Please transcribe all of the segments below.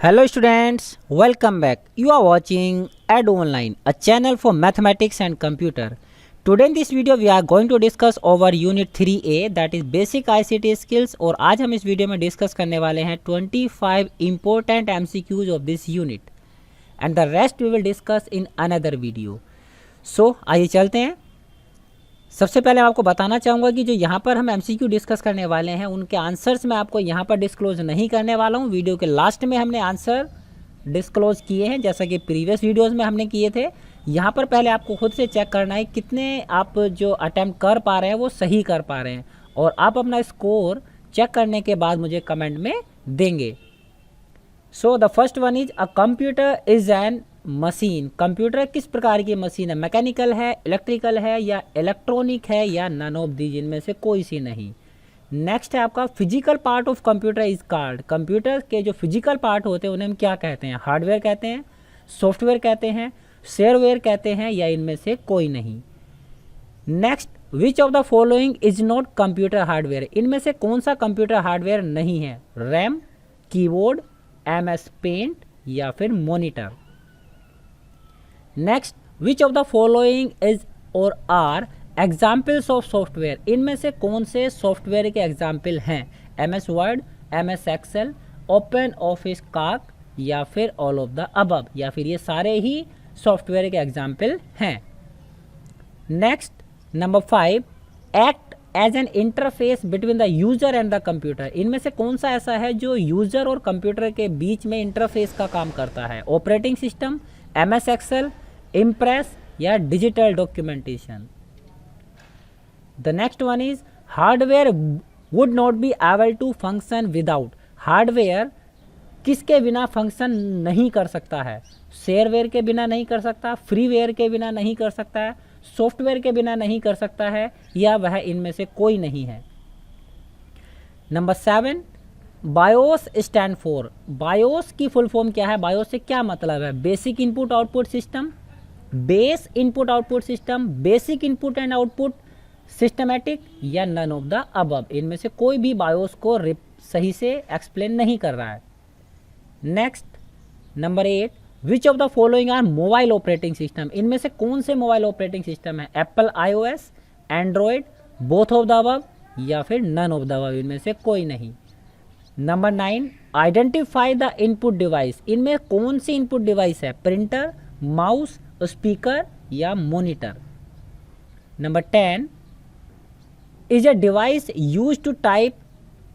Hello students, welcome back. You are watching Ed Online, a channel for mathematics and computer. Today in this video we are going to discuss over unit 3A that is basic ICT skills और आज हम इस video में discuss करने वाले हैं 25 important MCQs of this unit and the rest we will discuss in another video. So आइए चलते हैं। सबसे पहले मैं आपको बताना चाहूँगा कि जो यहाँ पर हम MCQ डिस्कस करने वाले हैं उनके आंसर्स मैं आपको यहाँ पर डिस्क्लोज नहीं करने वाला हूँ। वीडियो के लास्ट में हमने आंसर डिस्क्लोज किए हैं जैसा कि प्रीवियस वीडियोस में हमने किए थे। यहाँ पर पहले आपको खुद से चेक करना है कितने आप जो अटैम्प्ट कर पा रहे हैं वो सही कर पा रहे हैं और आप अपना स्कोर चेक करने के बाद मुझे कमेंट में देंगे। So the first one is a computer is an machine. Computer किस प्रकार की मशीन है? मैकेनिकल है, इलेक्ट्रिकल है या इलेक्ट्रॉनिक है या नन ऑफ दीज, इनमें से कोई सी नहीं। नेक्स्ट है आपका physical part of computer is called. Computer के जो फिजिकल पार्ट होते हैं उन्हें हम क्या कहते हैं? हार्डवेयर कहते हैं, सॉफ्टवेयर कहते हैं, शेयरवेयर कहते हैं या इनमें से कोई नहीं। Next, which of the following is not computer hardware. इनमें से कौन सा कंप्यूटर हार्डवेयर नहीं है? रैम, कीबोर्ड, MS पेंट या फिर monitor. Next, which of the following is or are examples of software. इनमें से कौन से सॉफ्टवेयर के एग्जाम्पल हैं? MS word, MS Excel, open office calc या फिर ऑल ऑफ द अबव, या फिर ये सारे ही सॉफ्टवेयर के एग्जाम्पल हैं। Next, number 5, act as an interface between the user and the computer. इनमें से कौन सा ऐसा है जो यूजर और कंप्यूटर के बीच में इंटरफेस का काम करता है? Operating system, MS Excel, Impress या digital documentation. The next one is hardware would not be able to function without. Hardware किसके बिना फंक्शन नहीं कर सकता है? शेयरवेयर के बिना नहीं कर सकता, फ्रीवेयर के बिना नहीं कर सकता है, सॉफ्टवेयर के बिना नहीं कर सकता है या वह इनमें से कोई नहीं है। Number 7, BIOS stand for. BIOS की फुल फॉर्म क्या है? बायोस से क्या मतलब है? Basic input output system, base input output system, basic input and output systematic या नन ऑफ द अबव। इनमें से कोई भी बायोस को सही से एक्सप्लेन नहीं कर रहा है। Next, number 8, which of the following are mobile operating system. इनमें से कौन से मोबाइल ऑपरेटिंग सिस्टम है? Apple iOS, Android, both of the above या फिर नन ऑफ द अबव, इनमें से कोई नहीं। Number 9, identify the input device. इनमें कौन सी इनपुट डिवाइस है? प्रिंटर, माउस, स्पीकर या monitor. Number 10, is a device use to type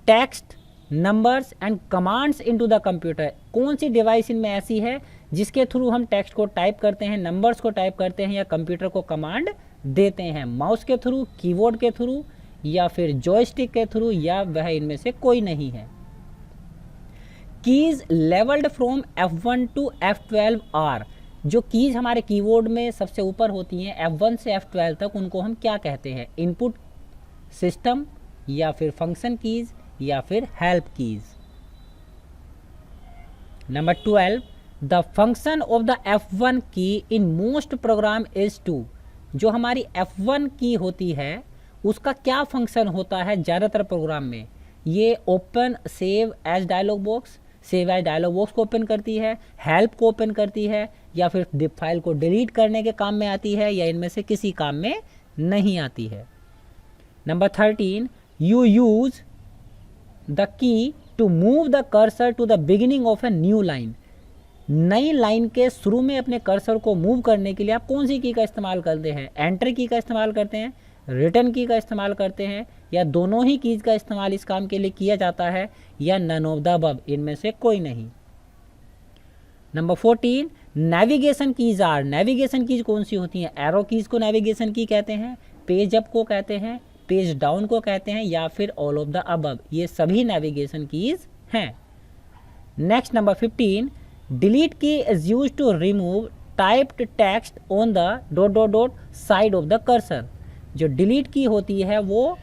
text, numbers and commands into the computer. कौन सी डिवाइस इनमें ऐसी है जिसके थ्रू हम टेक्स्ट को टाइप करते हैं, नंबर्स को टाइप करते हैं या कंप्यूटर को कमांड देते हैं? माउस के थ्रू, कीबोर्ड के थ्रू या फिर जॉयस्टिक के थ्रू या वह इनमें से कोई नहीं है। Keys labelled from F1 to F12 are. जो कीज हमारे कीबोर्ड में सबसे ऊपर होती हैं F1 से F12 तक, उनको हम क्या कहते हैं? इनपुट सिस्टम या फिर फंक्शन कीज या फिर help keys. Number 12, the function of the F1 key in most program is to. जो हमारी F1 की होती है उसका क्या फंक्शन होता है ज़्यादातर प्रोग्राम में? ये open save as dialog box, save as dialog box को ओपन करती है, हेल्प को ओपन करती है या फिर फाइल को डिलीट करने के काम में आती है या इनमें से किसी काम में नहीं आती है। Number 13, you use the key to move the cursor to the beginning of a new line. नई लाइन के शुरू में अपने कर्सर को मूव करने के लिए आप कौन सी की का इस्तेमाल करते हैं? एंटर की का इस्तेमाल करते हैं, रिटर्न की का इस्तेमाल करते हैं या दोनों ही कीज का इस्तेमाल इस काम के लिए किया जाता है या नन ऑफ द अबव, इनमें से कोई नहीं। Number 14, navigation keys are. Navigation keys कौन सी होती हैं? एरो कीज को नेविगेशन की कहते हैं, पेज अप को कहते हैं, पेज डाउन को कहते हैं या फिर ऑल ऑफ द अबव, ये सभी नेविगेशन कीज हैं। Next, number 15, delete key is use to remove typed text on the dot dot dot side of the cursor. जो डिलीट की होती है वो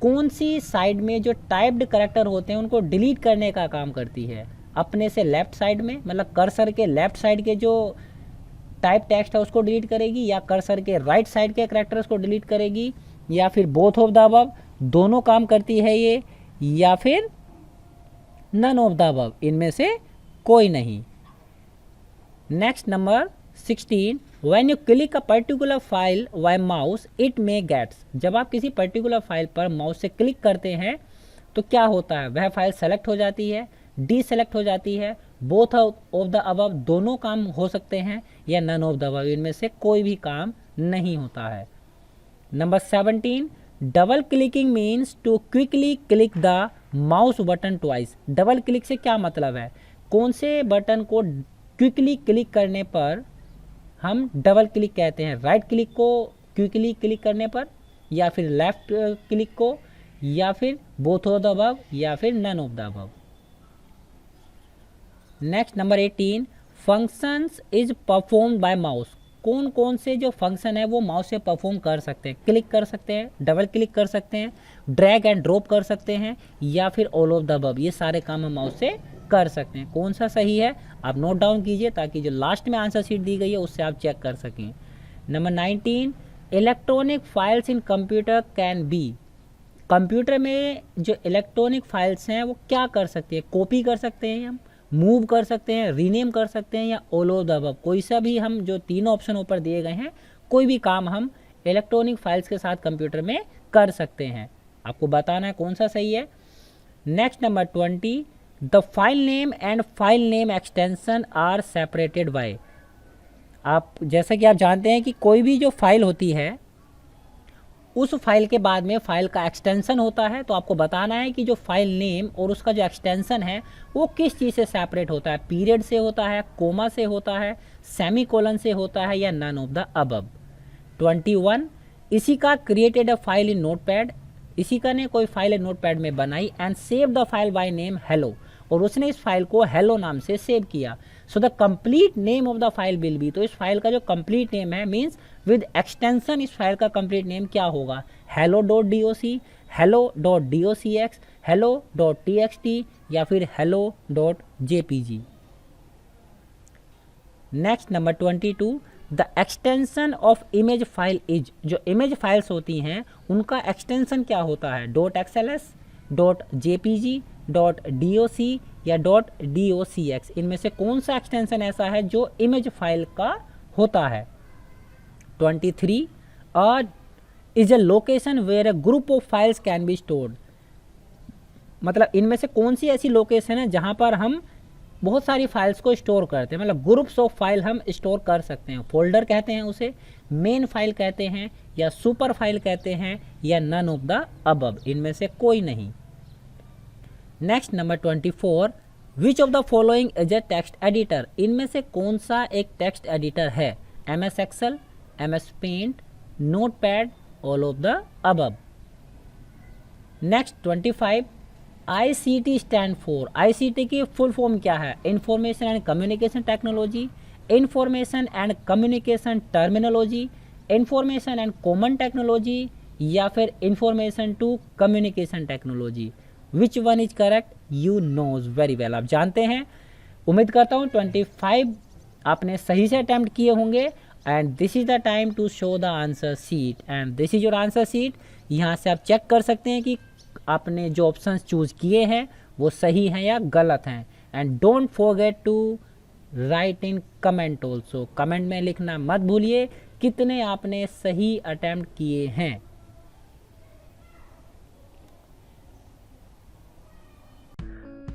कौन सी साइड में जो टाइप्ड कैरेक्टर होते हैं उनको डिलीट करने का काम करती है? अपने से लेफ्ट साइड में, मतलब कर्सर के लेफ्ट साइड के जो टाइप टेक्स्ट है उसको डिलीट करेगी या कर्सर के राइट साइड के कैरेक्टर्स को डिलीट करेगी या फिर बोथ ऑफ द अबव, दोनों काम करती है ये, या फिर नन ऑफ द अबव, इनमें से कोई नहीं। Next number 16, when you click a particular file by mouse it may gets, जब आप किसी पर्टिकुलर फाइल पर माउस से क्लिक करते हैं तो क्या होता है, वह फाइल सेलेक्ट हो जाती है, डी सेलेक्ट हो जाती है, बोथ ऑफ द अबव, दोनों काम हो सकते हैं, या नन ऑफ द अबव, इनमें से कोई भी काम नहीं होता है। Number 17, double clicking means to quickly click the mouse button twice. Double click से क्या मतलब है, कौन से बटन को क्विकली क्लिक करने पर हम डबल क्लिक कहते हैं, राइट क्लिक को क्विकली क्लिक करने पर, या फिर लेफ्ट क्लिक को, या फिर बोथ ऑफ द अबव, या फिर none of the above. Next number 18, functions is performed by mouse, कौन कौन से जो फंक्शन है वो माउस से परफॉर्म कर सकते हैं, क्लिक कर सकते हैं, डबल क्लिक कर सकते हैं, ड्रैग एंड ड्रॉप कर सकते हैं, या फिर ऑल ऑफ द अबव, ये सारे काम हम माउस से कर सकते हैं। कौन सा सही है आप नोट डाउन कीजिए, ताकि जो लास्ट में आंसर शीट दी गई है उससे आप चेक कर सकें। Number 19, electronic files in computer can be, computer में जो इलेक्ट्रॉनिक फाइल्स हैं वो क्या कर सकते हैं, कॉपी कर सकते हैं, हम मूव कर सकते हैं, रीनेम कर सकते हैं, या ऑल ऑफ द अबव, कोई सा भी हम जो तीनों ऑप्शन ऊपर दिए गए हैं कोई भी काम हम इलेक्ट्रॉनिक फाइल्स के साथ कंप्यूटर में कर सकते हैं, आपको बताना है कौन सा सही है। Next number 20, the file name and file name extension are separated by, आप जैसा कि आप जानते हैं कि कोई भी जो फाइल होती है उस फाइल के बाद में फाइल का एक्सटेंशन होता है, तो आपको बताना है कि जो फाइल नेम और उसका जो एक्सटेंशन है वो किस चीज़ से सेपरेट होता है, पीरियड से होता है, कोमा से होता है, सेमीकोलन से होता है, या नन ऑफ द अबव। 21, इसी का created a file in notepad, इसी का ने कोई फाइल नोटपैड में बनाई and save the file by name hello, और उसने इस फाइल को हेलो नाम से सेव किया। So the complete name of the file will be, तो इस फाइल का जो कंप्लीट नेम है मीन्स विद एक्सटेंशन इस फाइल का कंप्लीट नेम क्या होगा, hello.doc, hello.docx, hello.txt, या फिर hello.jpg। Next number 22, the extension of image file is, जो इमेज फाइल्स होती हैं उनका एक्सटेंशन क्या होता है, .xls, .jpg, .doc, या .docx, इनमें से कौन सा एक्सटेंशन ऐसा है जो इमेज फाइल का होता है। 23, is a location where a group of files can be stored, मतलब इनमें से कौन सी ऐसी लोकेशन है जहां पर हम बहुत सारी फाइल्स को स्टोर करते हैं, मतलब ग्रुप्स ऑफ फाइल हम स्टोर कर सकते हैं, फोल्डर कहते हैं उसे, मेन फाइल कहते हैं, या सुपर फाइल कहते हैं, या नन ऑफ द अबव, इनमें से कोई नहीं। Next number 24, which of the following is a text editor, इनमें से कौन सा एक टेक्स्ट एडिटर है, MS Excel, MS paint, notepad, all of the above. Next 25, ICT stand for, ICT की फुल फॉर्म क्या है, information and communication technology, information and communication terminology, information and common technology, या फिर information to communication technology. Which one is correct, you knows very well, आप जानते हैं। उम्मीद करता हूँ 25 आपने सही से अटैम्प्ट किए होंगे, and this is the time to show the answer sheet, and this is your answer sheet. यहाँ से आप चेक कर सकते हैं कि आपने जो ऑप्शंस चूज़ किए हैं वो सही हैं या गलत हैं, and don't forget to write in comment also, comment में लिखना मत भूलिए कितने आपने सही अटैम्प्ट किए हैं।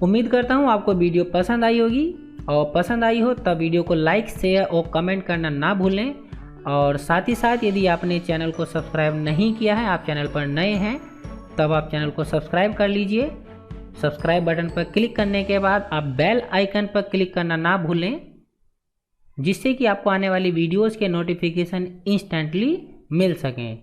उम्मीद करता हूँ आपको वीडियो पसंद आई होगी, और पसंद आई हो तब वीडियो को लाइक, शेयर और कमेंट करना ना भूलें, और साथ ही साथ यदि आपने चैनल को सब्सक्राइब नहीं किया है, आप चैनल पर नए हैं, तब आप चैनल को सब्सक्राइब कर लीजिए। सब्सक्राइब बटन पर क्लिक करने के बाद आप बेल आइकन पर क्लिक करना ना भूलें, जिससे कि आपको आने वाली वीडियोस के नोटिफिकेशन इंस्टेंटली मिल सकें।